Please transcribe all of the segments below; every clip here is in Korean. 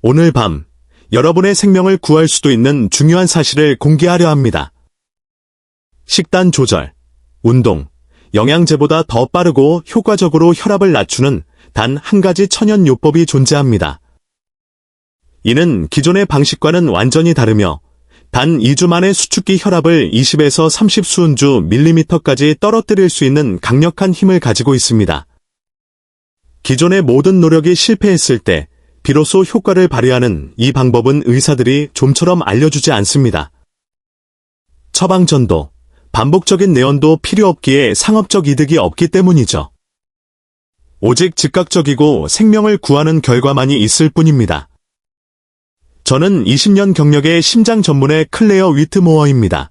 오늘 밤 여러분의 생명을 구할 수도 있는 중요한 사실을 공개하려 합니다. 식단 조절, 운동, 영양제보다 더 빠르고 효과적으로 혈압을 낮추는 단 한 가지 천연 요법이 존재합니다. 이는 기존의 방식과는 완전히 다르며 단 2주 만에 수축기 혈압을 20에서 30 수은주 밀리미터까지 떨어뜨릴 수 있는 강력한 힘을 가지고 있습니다. 기존의 모든 노력이 실패했을 때 비로소 효과를 발휘하는 이 방법은 의사들이 좀처럼 알려주지 않습니다. 처방전도, 반복적인 내원도 필요 없기에 상업적 이득이 없기 때문이죠. 오직 즉각적이고 생명을 구하는 결과만이 있을 뿐입니다. 저는 20년 경력의 심장 전문의 클레어 위트모어입니다.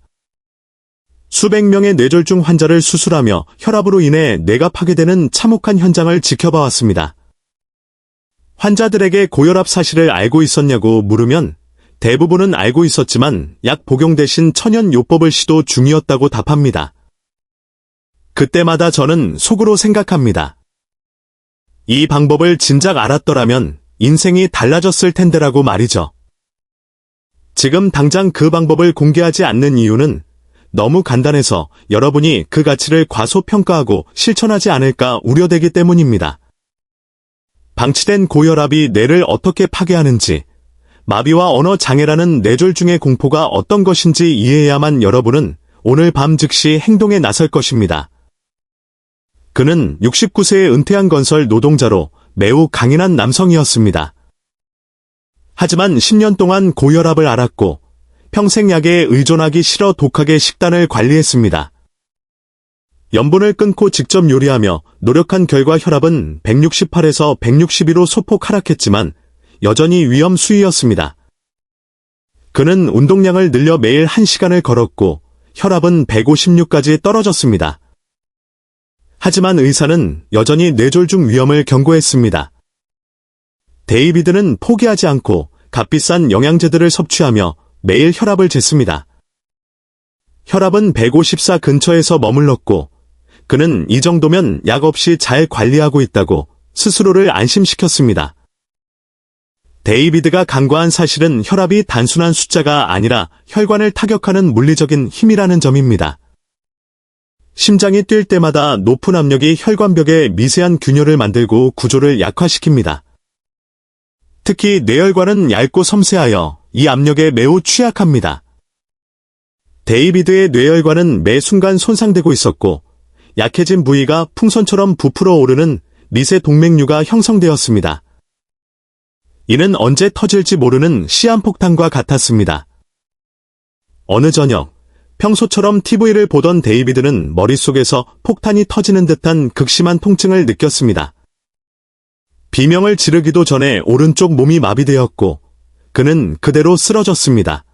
수백 명의 뇌졸중 환자를 수술하며 혈압으로 인해 뇌가 파괴되는 참혹한 현장을 지켜봐왔습니다. 환자들에게 고혈압 사실을 알고 있었냐고 물으면 대부분은 알고 있었지만 약 복용 대신 천연 요법을 시도 중이었다고 답합니다. 그때마다 저는 속으로 생각합니다. 이 방법을 진작 알았더라면 인생이 달라졌을 텐데라고 말이죠. 지금 당장 그 방법을 공개하지 않는 이유는 너무 간단해서 여러분이 그 가치를 과소평가하고 실천하지 않을까 우려되기 때문입니다. 방치된 고혈압이 뇌를 어떻게 파괴하는지, 마비와 언어 장애라는 뇌졸중의 공포가 어떤 것인지 이해해야만 여러분은 오늘 밤 즉시 행동에 나설 것입니다. 그는 69세에 은퇴한 건설 노동자로 매우 강인한 남성이었습니다. 하지만 10년 동안 고혈압을 앓았고 평생 약에 의존하기 싫어 독하게 식단을 관리했습니다. 염분을 끊고 직접 요리하며 노력한 결과 혈압은 168에서 162로 소폭 하락했지만 여전히 위험 수위였습니다. 그는 운동량을 늘려 매일 1시간을 걸었고 혈압은 156까지 떨어졌습니다. 하지만 의사는 여전히 뇌졸중 위험을 경고했습니다. 데이비드는 포기하지 않고 값비싼 영양제들을 섭취하며 매일 혈압을 쟀습니다. 혈압은 154 근처에서 머물렀고 그는 이 정도면 약 없이 잘 관리하고 있다고 스스로를 안심시켰습니다. 데이비드가 간과한 사실은 혈압이 단순한 숫자가 아니라 혈관을 타격하는 물리적인 힘이라는 점입니다. 심장이 뛸 때마다 높은 압력이 혈관벽에 미세한 균열을 만들고 구조를 약화시킵니다. 특히 뇌혈관은 얇고 섬세하여 이 압력에 매우 취약합니다. 데이비드의 뇌혈관은 매 순간 손상되고 있었고 약해진 부위가 풍선처럼 부풀어 오르는 미세 동맥류가 형성되었습니다. 이는 언제 터질지 모르는 시한폭탄과 같았습니다. 어느 저녁, 평소처럼 TV를 보던 데이비드는 머릿속에서 폭탄이 터지는 듯한 극심한 통증을 느꼈습니다. 비명을 지르기도 전에 오른쪽 몸이 마비되었고 그는 그대로 쓰러졌습니다.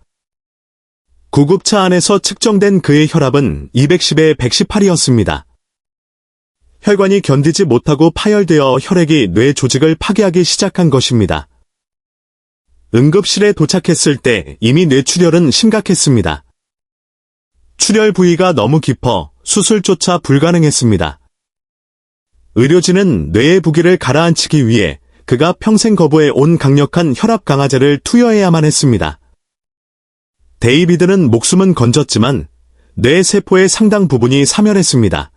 구급차 안에서 측정된 그의 혈압은 210에 118이었습니다. 혈관이 견디지 못하고 파열되어 혈액이 뇌 조직을 파괴하기 시작한 것입니다. 응급실에 도착했을 때 이미 뇌출혈은 심각했습니다. 출혈 부위가 너무 깊어 수술조차 불가능했습니다. 의료진은 뇌의 부기를 가라앉히기 위해 그가 평생 거부해온 강력한 혈압 강화제를 투여해야만 했습니다. 데이비드는 목숨은 건졌지만 뇌 세포의 상당 부분이 사멸했습니다.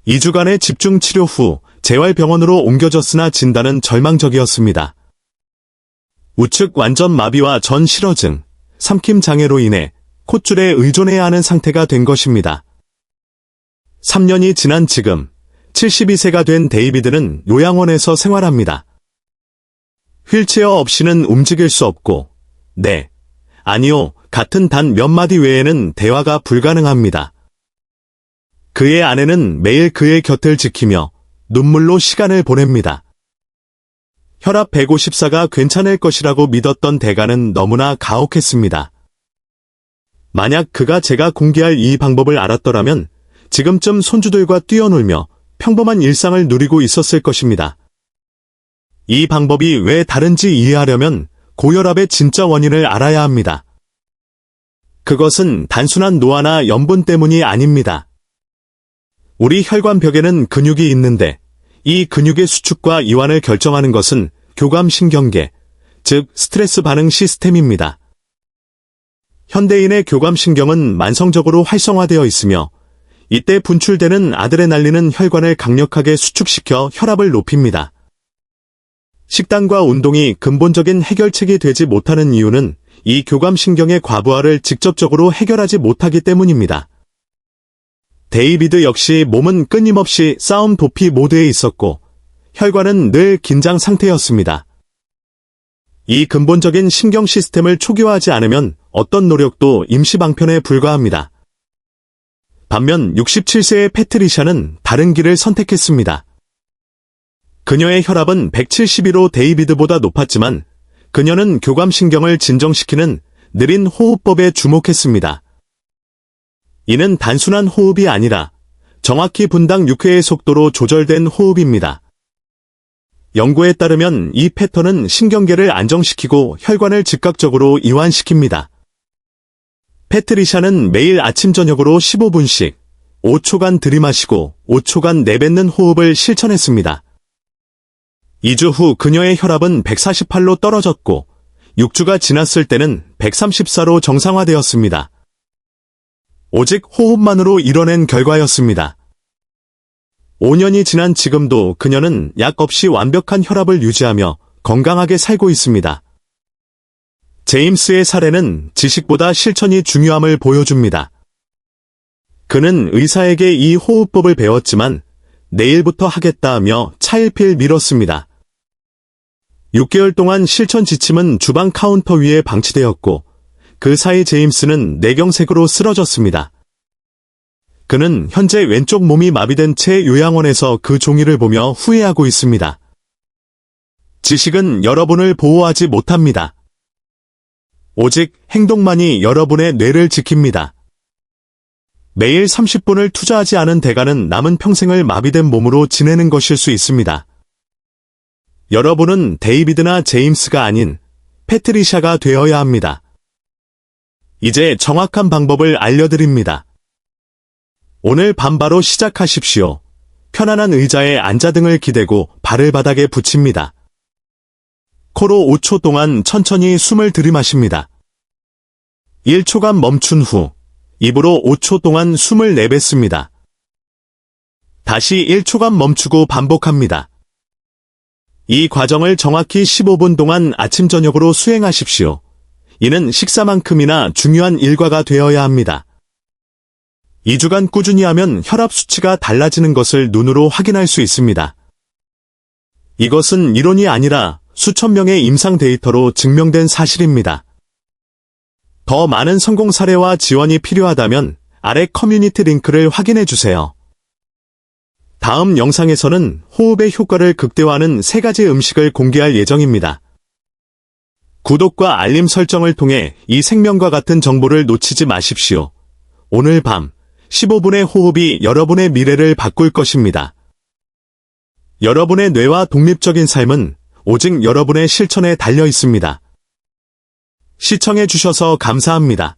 2주간의 집중 치료 후 재활병원으로 옮겨졌으나 진단은 절망적이었습니다. 우측 완전 마비와 전 실어증, 삼킴 장애로 인해 콧줄에 의존해야 하는 상태가 된 것입니다. 3년이 지난 지금 72세가 된 데이비드는 요양원에서 생활합니다. 휠체어 없이는 움직일 수 없고 네, 아니요, 같은 단 몇 마디 외에는 대화가 불가능합니다. 그의 아내는 매일 그의 곁을 지키며 눈물로 시간을 보냅니다. 혈압 154가 괜찮을 것이라고 믿었던 대가는 너무나 가혹했습니다. 만약 그가 제가 공개할 이 방법을 알았더라면 지금쯤 손주들과 뛰어놀며 평범한 일상을 누리고 있었을 것입니다. 이 방법이 왜 다른지 이해하려면 고혈압의 진짜 원인을 알아야 합니다. 그것은 단순한 노화나 염분 때문이 아닙니다. 우리 혈관벽에는 근육이 있는데 이 근육의 수축과 이완을 결정하는 것은 교감신경계, 즉 스트레스 반응 시스템입니다. 현대인의 교감신경은 만성적으로 활성화되어 있으며 이때 분출되는 아드레날린은 혈관을 강력하게 수축시켜 혈압을 높입니다. 식단과 운동이 근본적인 해결책이 되지 못하는 이유는 이 교감신경의 과부하를 직접적으로 해결하지 못하기 때문입니다. 데이비드 역시 몸은 끊임없이 싸움 도피 모드에 있었고 혈관은 늘 긴장 상태였습니다. 이 근본적인 신경 시스템을 초기화하지 않으면 어떤 노력도 임시방편에 불과합니다. 반면 67세의 패트리샤는 다른 길을 선택했습니다. 그녀의 혈압은 172로 데이비드보다 높았지만 그녀는 교감신경을 진정시키는 느린 호흡법에 주목했습니다. 이는 단순한 호흡이 아니라 정확히 분당 6회의 속도로 조절된 호흡입니다. 연구에 따르면 이 패턴은 신경계를 안정시키고 혈관을 즉각적으로 이완시킵니다. 패트리샤는 매일 아침 저녁으로 15분씩 5초간 들이마시고 5초간 내뱉는 호흡을 실천했습니다. 2주 후 그녀의 혈압은 148로 떨어졌고 6주가 지났을 때는 134로 정상화되었습니다. 오직 호흡만으로 이뤄낸 결과였습니다. 5년이 지난 지금도 그녀는 약 없이 완벽한 혈압을 유지하며 건강하게 살고 있습니다. 제임스의 사례는 지식보다 실천이 중요함을 보여줍니다. 그는 의사에게 이 호흡법을 배웠지만 내일부터 하겠다며 차일피일 미뤘습니다. 6개월 동안 실천 지침은 주방 카운터 위에 방치되었고 그 사이 제임스는 뇌경색으로 쓰러졌습니다. 그는 현재 왼쪽 몸이 마비된 채 요양원에서 그 종이를 보며 후회하고 있습니다. 지식은 여러분을 보호하지 못합니다. 오직 행동만이 여러분의 뇌를 지킵니다. 매일 30분을 투자하지 않은 대가는 남은 평생을 마비된 몸으로 지내는 것일 수 있습니다. 여러분은 데이비드나 제임스가 아닌 패트리샤가 되어야 합니다. 이제 정확한 방법을 알려드립니다. 오늘 밤 바로 시작하십시오. 편안한 의자에 앉아 등을 기대고 발을 바닥에 붙입니다. 코로 5초 동안 천천히 숨을 들이마십니다. 1초간 멈춘 후 입으로 5초 동안 숨을 내뱉습니다. 다시 1초간 멈추고 반복합니다. 이 과정을 정확히 15분 동안 아침 저녁으로 수행하십시오. 이는 식사만큼이나 중요한 일과가 되어야 합니다. 2주간 꾸준히 하면 혈압 수치가 달라지는 것을 눈으로 확인할 수 있습니다. 이것은 이론이 아니라 수천 명의 임상 데이터로 증명된 사실입니다. 더 많은 성공 사례와 지원이 필요하다면 아래 커뮤니티 링크를 확인해 주세요. 다음 영상에서는 호흡의 효과를 극대화하는 3가지 음식을 공개할 예정입니다. 구독과 알림 설정을 통해 이 생명과 같은 정보를 놓치지 마십시오. 오늘 밤 15분의 호흡이 여러분의 미래를 바꿀 것입니다. 여러분의 뇌와 독립적인 삶은 오직 여러분의 실천에 달려 있습니다. 시청해 주셔서 감사합니다.